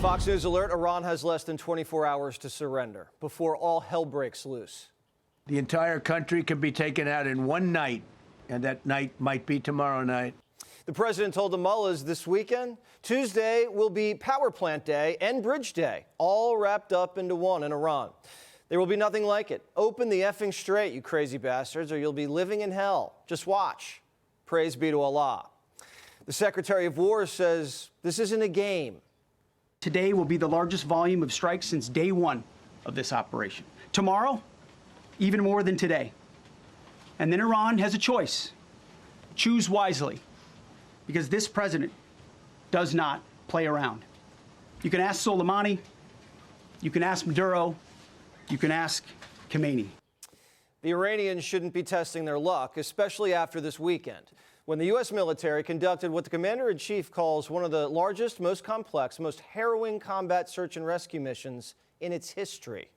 Fox News alert, Iran has less than 24 hours to surrender before all hell breaks loose. The entire country can be taken out in one night, and that night might be tomorrow night. The president told the mullahs this weekend, Tuesday will be Power Plant Day and Bridge Day, all wrapped up into one in Iran. There will be nothing like it. Open the effing straight, you crazy bastards, or you'll be living in hell. Just watch. Praise be to Allah. The Secretary of War says this isn't a game. Today will be the largest volume of strikes since day one of this operation. Tomorrow, even more than today. And then Iran has a choice. Choose wisely, because this president does not play around. You can ask Soleimani, you can ask Maduro, you can ask Khamenei. The Iranians shouldn't be testing their luck, especially after this weekend, when the U.S. military conducted what the commander-in-chief calls one of the largest, most complex, most harrowing combat search and rescue missions in its history.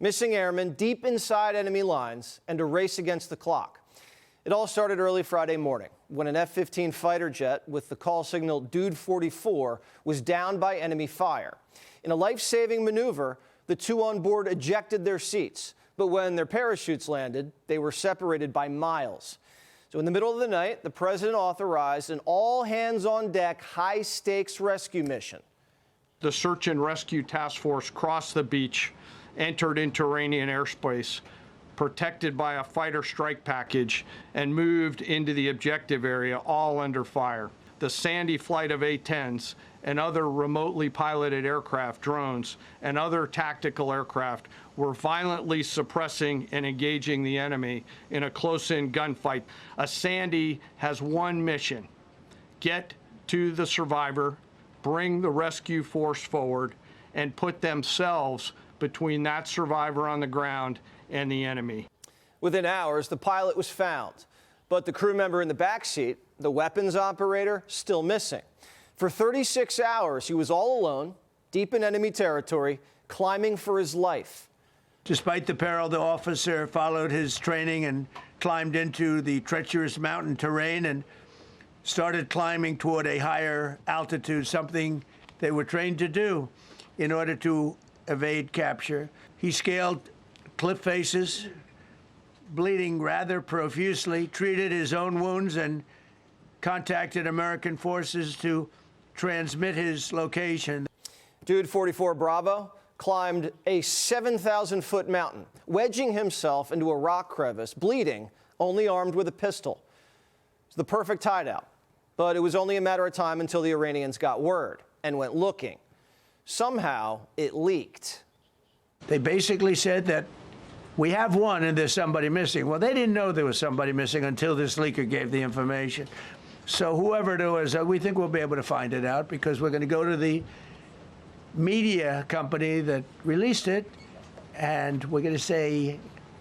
Missing airmen deep inside enemy lines and a race against the clock. It all started early Friday morning when an F-15 fighter jet with the call signal Dude 44 was downed by enemy fire. In a life-saving maneuver, the two on board ejected their seats, but when their parachutes landed, they were separated by miles. So in the middle of the night, the president authorized an all-hands-on-deck, high-stakes rescue mission. The search and rescue task force crossed the beach, entered into Iranian airspace, protected by a fighter strike package, and moved into the objective area, all under fire. The Sandy flight of A-10s and other remotely piloted aircraft, drones, and other tactical aircraft were violently suppressing and engaging the enemy in a close-in gunfight. A Sandy has one mission: get to the survivor, bring the rescue force forward, and put themselves between that survivor on the ground and the enemy. Within hours, the pilot was found, but the crew member in the backseat, the weapons operator, still missing. For 36 hours, he was all alone, deep in enemy territory, climbing for his life. Despite the peril, the officer followed his training and climbed into the treacherous mountain terrain and started climbing toward a higher altitude, something they were trained to do in order to evade capture. He scaled cliff faces, bleeding rather profusely, treated his own wounds, and contacted American forces to transmit his location. Dude 44 Bravo climbed a 7,000-foot mountain, wedging himself into a rock crevice, bleeding, only armed with a pistol. It's the perfect hideout, but it was only a matter of time until the Iranians got word and went looking. Somehow, it leaked. They basically said that we have one and there's somebody missing. Well, they didn't know there was somebody missing until this leaker gave the information. So whoever it was, we think we'll be able to find it out because we're going to go to the media company that released it, and we're going to say,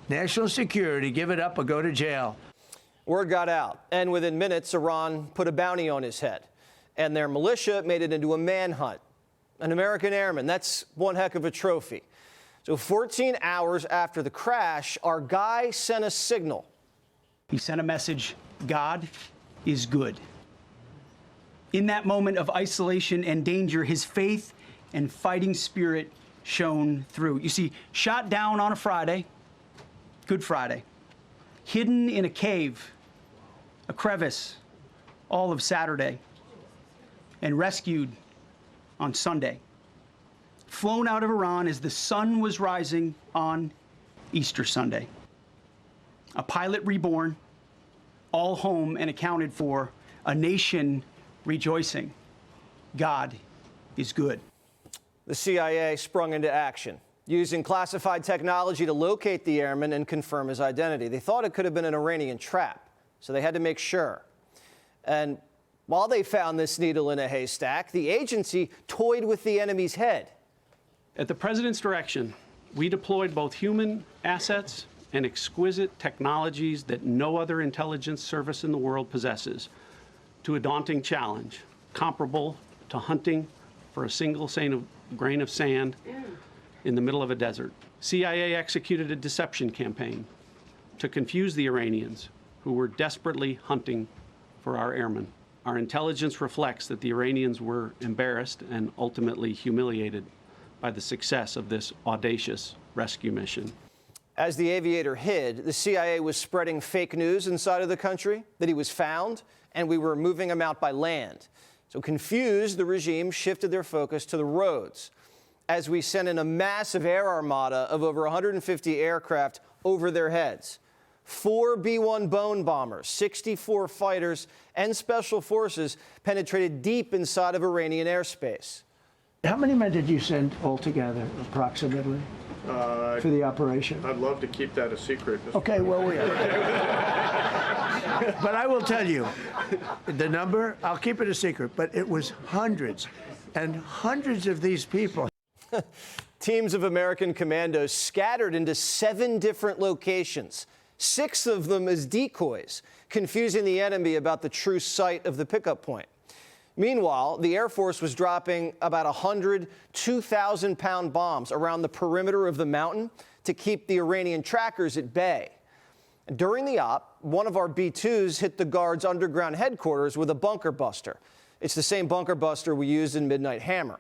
national security, give it up or go to jail. Word got out, and within minutes, Iran put a bounty on his head, and their militia made it into a manhunt. An American airman, that's one heck of a trophy. So 14 hours after the crash, our guy sent a signal. He sent a message: God is good. In that moment of isolation and danger, his faith and fighting spirit shone through. You see, shot down on a Friday, Good Friday, hidden in a cave, a crevice, all of Saturday, and rescued on Sunday. Flown out of Iran as the sun was rising on Easter Sunday. A pilot reborn, all home and accounted for, a nation rejoicing. God is good. The CIA sprung into action, using classified technology to locate the airman and confirm his identity. They thought it could have been an Iranian trap, so they had to make sure. And while they found this needle in a haystack, the agency toyed with the enemy's head. At the president's direction, we deployed both human assets and exquisite technologies that no other intelligence service in the world possesses to a daunting challenge, comparable to hunting for a single grain of sand in the middle of a desert. CIA executed a deception campaign to confuse the Iranians who were desperately hunting for our airmen. Our intelligence reflects that the Iranians were embarrassed and ultimately humiliated by the success of this audacious rescue mission. As the aviator hid, the CIA was spreading fake news inside of the country that he was found and we were moving him out by land. So confused, the regime shifted their focus to the roads as we sent in a massive air armada of over 150 aircraft over their heads. 4 B-1 Bone bombers, 64 fighters, and special forces penetrated deep inside of Iranian airspace. How many men did you send altogether, approximately, for the operation? I'd love to keep that a secret. Okay, well, but I will tell you, the number, I'll keep it a secret, but it was hundreds and hundreds of these people. Teams of American commandos scattered into 7 different locations, 6 of them as decoys, confusing the enemy about the true site of the pickup point. Meanwhile, the Air Force was dropping about 100 2,000-pound bombs around the perimeter of the mountain to keep the Iranian trackers at bay. During the op, one of our B-2s hit the Guard's underground headquarters with a bunker buster. It's the same bunker buster we used in Midnight Hammer.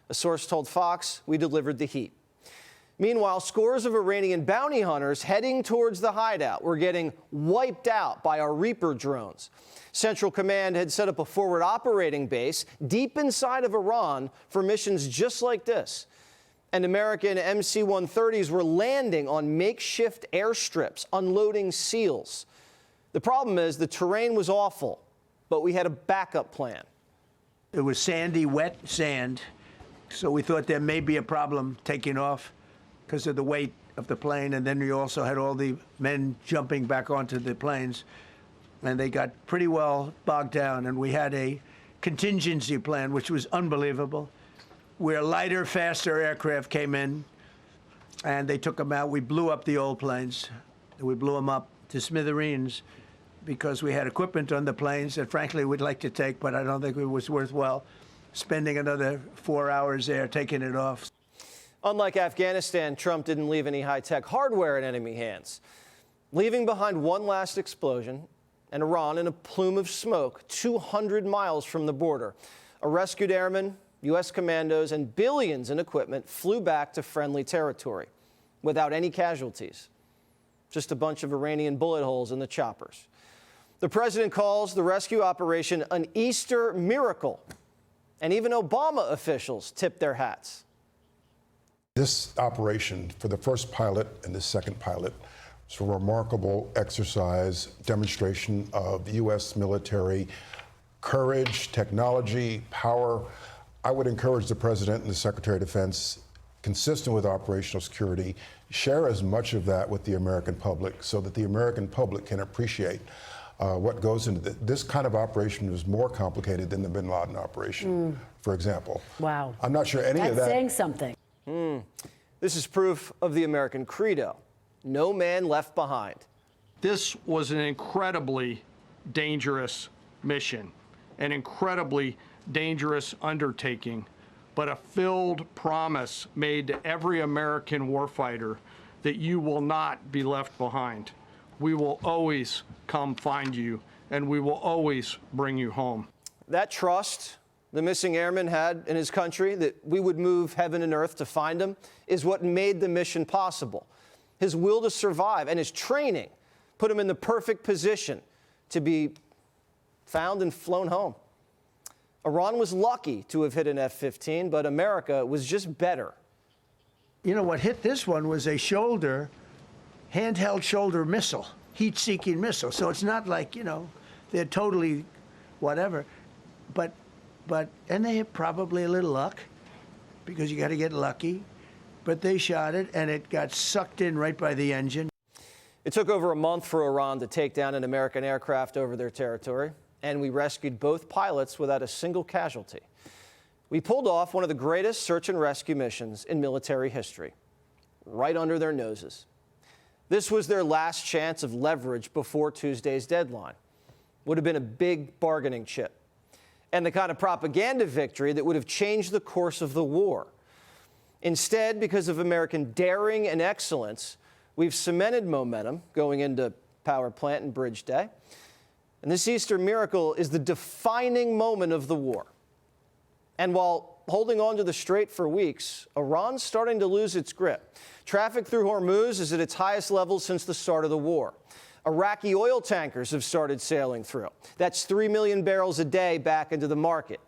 A source told Fox we delivered the heat. Meanwhile, scores of Iranian bounty hunters heading towards the hideout were getting wiped out by our Reaper drones. Central Command had set up a forward operating base deep inside of Iran for missions just like this. And American MC-130s were landing on makeshift airstrips, unloading SEALs. The problem is the terrain was awful, but we had a backup plan. It was sandy, wet sand, so we thought there may be a problem taking off because of the weight of the plane, and then we also had all the men jumping back onto the planes, and they got pretty well bogged down, and we had a contingency plan, which was unbelievable, where lighter, faster aircraft came in, and they took them out. We blew up the old planes. We blew them up to smithereens because we had equipment on the planes that, frankly, we'd like to take, but I don't think it was worthwhile spending another 4 hours there taking it off. Unlike Afghanistan, Trump didn't leave any high-tech hardware in enemy hands, leaving behind one last explosion and Iran in a plume of smoke 200 miles from the border. A rescued airman, U.S. commandos, and billions in equipment flew back to friendly territory without any casualties. Just a bunch of Iranian bullet holes in the choppers. The president calls the rescue operation an Easter miracle, and even Obama officials tipped their hats. This operation, for the first pilot and the second pilot, was a remarkable exercise, demonstration of U.S. military courage, technology, power. I would encourage the President and the Secretary of Defense, consistent with operational security, share as much of that with the American public so that the American public can appreciate what goes into this kind of operation is more complicated than the bin Laden operation, for example. Wow. I'm not sure any of that. That's saying something. This is proof of the American credo. No man left behind. This was an incredibly dangerous mission, an incredibly dangerous undertaking, but a filled promise made to every American warfighter that you will not be left behind. We will always come find you, and we will always bring you home. That trust the missing airman had in his country, that we would move heaven and earth to find him, is what made the mission possible. His will to survive and his training put him in the perfect position to be found and flown home. Iran was lucky to have hit an F-15, but America was just better. You know, what hit this one was a handheld shoulder missile, heat-seeking missile. So it's not like, you know, they're totally whatever. And they had probably a little luck, because you got to get lucky. But they shot it, and it got sucked in right by the engine. It took over a month for Iran to take down an American aircraft over their territory, and we rescued both pilots without a single casualty. We pulled off one of the greatest search and rescue missions in military history, right under their noses. This was their last chance of leverage before Tuesday's deadline. Would have been a big bargaining chip, and the kind of propaganda victory that would have changed the course of the war. Instead, because of American daring and excellence, we've cemented momentum going into Power Plant and Bridge Day. And this Easter miracle is the defining moment of the war. And while holding on to the strait for weeks, Iran's starting to lose its grip. Traffic through Hormuz is at its highest level since the start of the war. Iraqi oil tankers have started sailing through. That's 3 million barrels a day back into the market.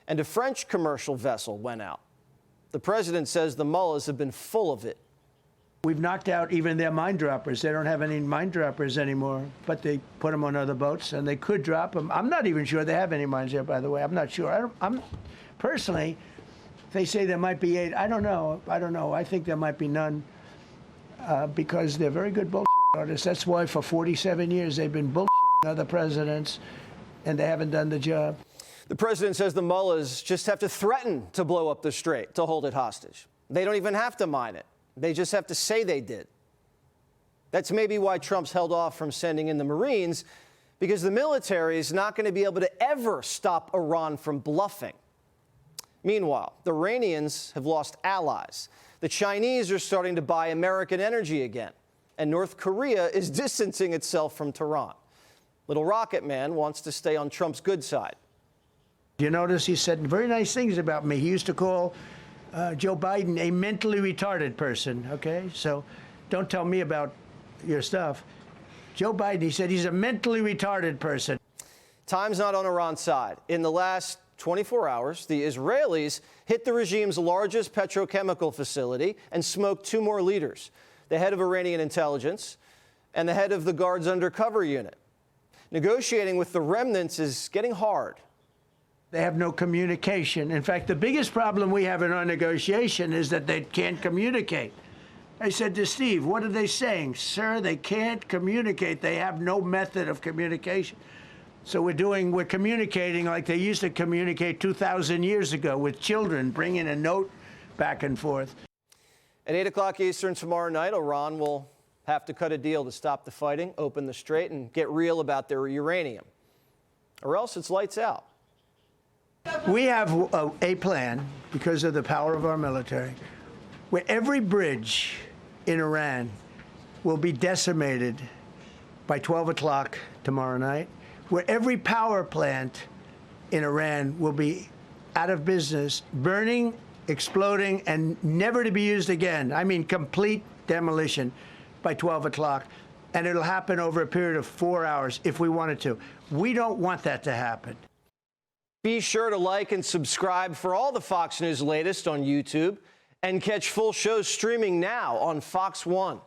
And a French commercial vessel went out. The president says the mullahs have been full of it. We've knocked out even their mine droppers. They don't have any mine droppers anymore, but they put them on other boats, and they could drop them. I'm not even sure they have any mines there, by the way. I'm not sure. I'm personally, they say there might be 8. I don't know. I think there might be none because they're very good bullshit artists. That's why for 47 years they've been bullshitting other presidents, and they haven't done the job. The president says the mullahs just have to threaten to blow up the strait to hold it hostage. They don't even have to mine it. They just have to say they did. That's maybe why Trump's held off from sending in the Marines, because the military is not going to be able to ever stop Iran from bluffing. Meanwhile, the Iranians have lost allies. The Chinese are starting to buy American energy again, and North Korea is distancing itself from Tehran. Little Rocket Man wants to stay on Trump's good side. You notice he said very nice things about me. He used to call Joe Biden a mentally retarded person, okay? So don't tell me about your stuff. Joe Biden, he said he's a mentally retarded person. Time's not on Iran's side. In the last 24 hours, the Israelis hit the regime's largest petrochemical facility and smoked 2 more leaders, the head of Iranian intelligence and the head of the Guard's undercover unit. Negotiating with the remnants is getting hard. They have no communication. In fact, the biggest problem we have in our negotiation is that they can't communicate. I said to Steve, what are they saying? Sir, they can't communicate. They have no method of communication. So we're communicating like they used to communicate 2,000 years ago with children, bringing a note back and forth. At 8 o'clock Eastern tomorrow night, Iran will have to cut a deal to stop the fighting, open the strait, and get real about their uranium. Or else it's lights out. We have a plan, because of the power of our military, where every bridge in Iran will be decimated by 12 o'clock tomorrow night, where every power plant in Iran will be out of business, burning, exploding, and never to be used again. I mean, complete demolition by 12 o'clock. And it'll happen over a period of 4 hours if we wanted to. We don't want that to happen. Be sure to like and subscribe for all the Fox News latest on YouTube, and catch full shows streaming now on Fox One.